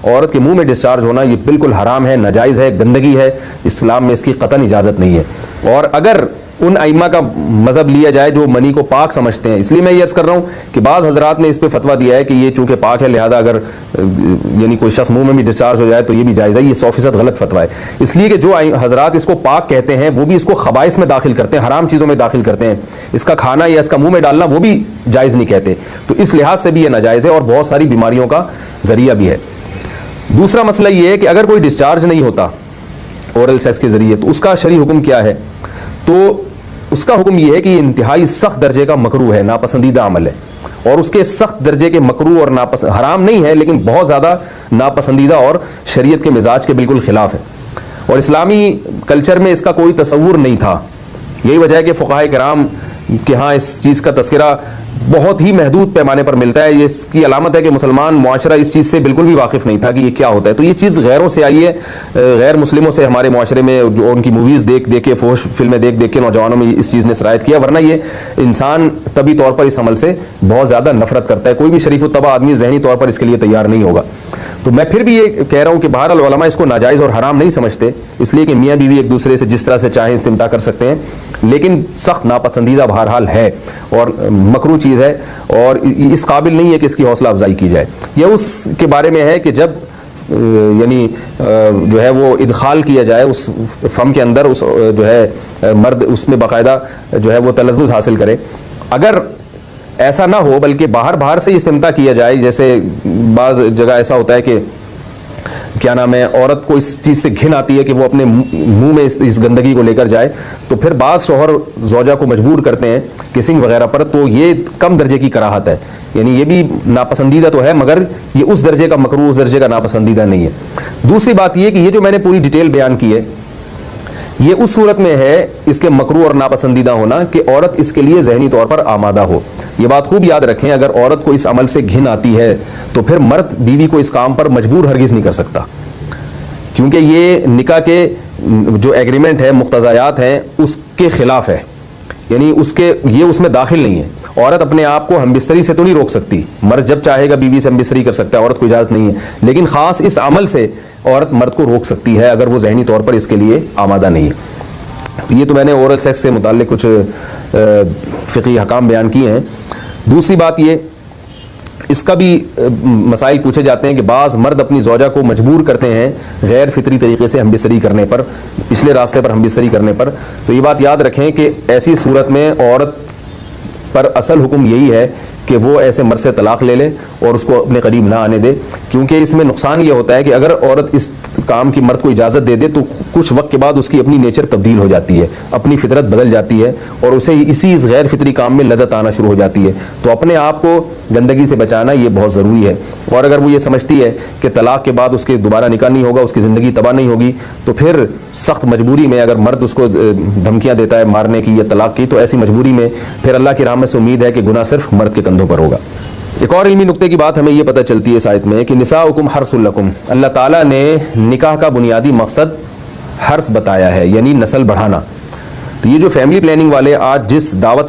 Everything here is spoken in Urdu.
عورت کے منہ میں ڈسچارج ہونا یہ بالکل حرام ہے, ناجائز ہے, گندگی ہے, اسلام میں اس کی قطعاً اجازت نہیں ہے. اور اگر ان ائمہ کا مذہب لیا جائے جو منی کو پاک سمجھتے ہیں, اس لیے میں یہ عرض کر رہا ہوں کہ بعض حضرات نے اس پہ فتویٰ دیا ہے کہ یہ چونکہ پاک ہے لہذا اگر یعنی کوئی شخص منہ میں بھی ڈسچارج ہو جائے تو یہ بھی جائز ہے. یہ 100% غلط فتویٰ ہے, اس لیے کہ جو حضرات اس کو پاک کہتے ہیں وہ بھی اس کو خبائث میں داخل کرتے ہیں, حرام چیزوں میں داخل کرتے ہیں. اس کا کھانا یا اس کا منہ میں ڈالنا وہ بھی جائز نہیں کہتے, تو اس لحاظ سے بھی یہ ناجائز ہے اور بہت ساری بیماریوں کا ذریعہ بھی ہے. دوسرا مسئلہ یہ ہے کہ اگر کوئی ڈسچارج نہیں ہوتا اورل سیکس کے ذریعے تو اس کا شرعی حکم کیا ہے؟ تو اس کا حکم یہ ہے کہ یہ انتہائی سخت درجے کا مکروہ ہے, ناپسندیدہ عمل ہے, اور اس کے سخت درجے کے مکروہ اور حرام نہیں ہے لیکن بہت زیادہ ناپسندیدہ اور شریعت کے مزاج کے بالکل خلاف ہے, اور اسلامی کلچر میں اس کا کوئی تصور نہیں تھا. یہی وجہ ہے کہ فقہائے کرام کے ہاں اس چیز کا تذکرہ بہت ہی محدود پیمانے پر ملتا ہے. یہ اس کی علامت ہے کہ مسلمان معاشرہ اس چیز سے بالکل بھی واقف نہیں تھا کہ یہ کیا ہوتا ہے. تو یہ چیز غیروں سے آئی ہے, غیر مسلموں سے ہمارے معاشرے میں جو ان کی موویز دیکھ دیکھ کے, فحش فلمیں دیکھ دیکھ کے نوجوانوں میں اس چیز نے سرایت کیا, ورنہ یہ انسان طبی طور پر اس عمل سے بہت زیادہ نفرت کرتا ہے. کوئی بھی شریف الطبع آدمی ذہنی طور پر اس کے لیے تیار نہیں ہوگا. تو میں پھر بھی یہ کہہ رہا ہوں کہ بہرحال علماء اس کو ناجائز اور حرام نہیں سمجھتے, اس لیے کہ میاں بیوی ایک دوسرے سے جس طرح سے چاہیں استمتاع کر سکتے ہیں, لیکن سخت ناپسندیدہ بہرحال ہے اور مکروہ چیز ہے اور اس قابل نہیں ہے کہ اس کی حوصلہ افزائی کی جائے. یہ اس کے بارے میں ہے کہ جب یعنی جو ہے وہ ادخال کیا جائے اس فم کے اندر, اس جو ہے مرد اس میں باقاعدہ جو ہے وہ تلذذ حاصل کرے. اگر ایسا نہ ہو بلکہ باہر سے استمتاع کیا جائے, جیسے بعض جگہ ایسا ہوتا ہے کہ کیا نام ہے عورت کو اس چیز سے گھن آتی ہے کہ وہ اپنے منہ میں اس گندگی کو لے کر جائے, تو پھر بعض شوہر زوجہ کو مجبور کرتے ہیں کسنگ وغیرہ پر, تو یہ کم درجے کی کراہت ہے. یعنی یہ بھی ناپسندیدہ تو ہے مگر یہ اس درجے کا مکروہ, اس درجے کا ناپسندیدہ نہیں ہے. دوسری بات یہ کہ یہ جو میں نے پوری ڈیٹیل بیان کی ہے یہ اس صورت میں ہے اس کے مکروہ اور ناپسندیدہ ہونا کہ عورت اس کے لیے ذہنی طور پر آمادہ ہو. یہ بات خوب یاد رکھیں, اگر عورت کو اس عمل سے گھن آتی ہے تو پھر مرد بیوی کو اس کام پر مجبور ہرگز نہیں کر سکتا, کیونکہ یہ نکاح کے جو ایگریمنٹ ہے, مقتضیات ہیں, اس کے خلاف ہے. یعنی یہ اس میں داخل نہیں ہے. عورت اپنے آپ کو ہم بستری سے تو نہیں روک سکتی, مرد جب چاہے گا بیوی سے ہم بستری کر سکتا ہے, عورت کو اجازت نہیں ہے, لیکن خاص اس عمل سے عورت مرد کو روک سکتی ہے اگر وہ ذہنی طور پر اس کے لیے آمادہ نہیں ہے. یہ تو میں نے اورل سیکس سے متعلق کچھ فقہی احکام بیان کیے ہیں. دوسری بات یہ, اس کا بھی مسائل پوچھے جاتے ہیں کہ بعض مرد اپنی زوجہ کو مجبور کرتے ہیں غیر فطری طریقے سے ہم بستری کرنے پر, پچھلے راستے پر ہم بستری کرنے پر. تو یہ بات یاد رکھیں کہ ایسی صورت میں عورت پر اصل حکم یہی ہے کہ وہ ایسے مرد سے طلاق لے لے اور اس کو اپنے قریب نہ آنے دے, کیونکہ اس میں نقصان یہ ہوتا ہے کہ اگر عورت اس کام کی مرد کو اجازت دے دے تو کچھ وقت کے بعد اس کی اپنی نیچر تبدیل ہو جاتی ہے, اپنی فطرت بدل جاتی ہے اور اسے اسی اس غیر فطری کام میں لذت آنا شروع ہو جاتی ہے. تو اپنے آپ کو گندگی سے بچانا یہ بہت ضروری ہے. اور اگر وہ یہ سمجھتی ہے کہ طلاق کے بعد اس کے دوبارہ نکاح نہیں ہوگا, اس کی زندگی تباہ نہیں ہوگی, تو پھر سخت مجبوری میں اگر مرد اس کو دھمکیاں دیتا ہے مارنے کی یا طلاق کی, تو ایسی مجبوری میں پھر اللہ کی رحمت سے امید ہے کہ گناہ صرف مرد کے کندھوں پر ہوگا. ایک اور علمی نقطے کی بات ہمیں یہ پتہ چلتی ہے اس آیت میں کہ نساؤکم حرث لکم, اللہ تعالیٰ نے نکاح کا بنیادی مقصد حرث بتایا ہے, یعنی نسل بڑھانا. تو یہ جو فیملی پلاننگ والے آج جس دعوت